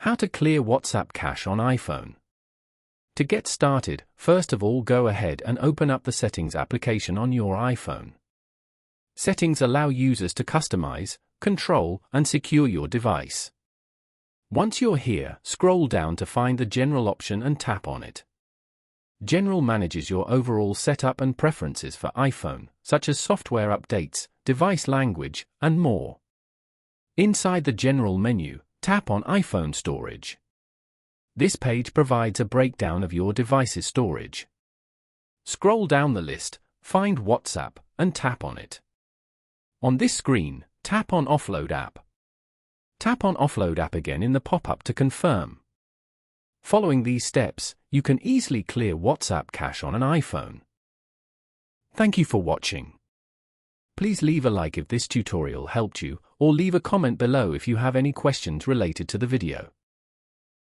How to clear WhatsApp cache on iPhone. To get started, first of all go ahead and open up the Settings application on your iPhone. Settings allow users to customize, control, and secure your device. Once you're here, scroll down to find the General option and tap on it. General manages your overall setup and preferences for iPhone, such as software updates, device language, and more. Inside the General menu, tap on iPhone Storage. This page provides a breakdown of your device's storage. Scroll down the list, find WhatsApp, and tap on it. On this screen, tap on Offload App. Tap on Offload App again in the pop-up to confirm. Following these steps, you can easily clear WhatsApp cache on an iPhone. Thank you for watching. Please leave a like if this tutorial helped you, or leave a comment below if you have any questions related to the video.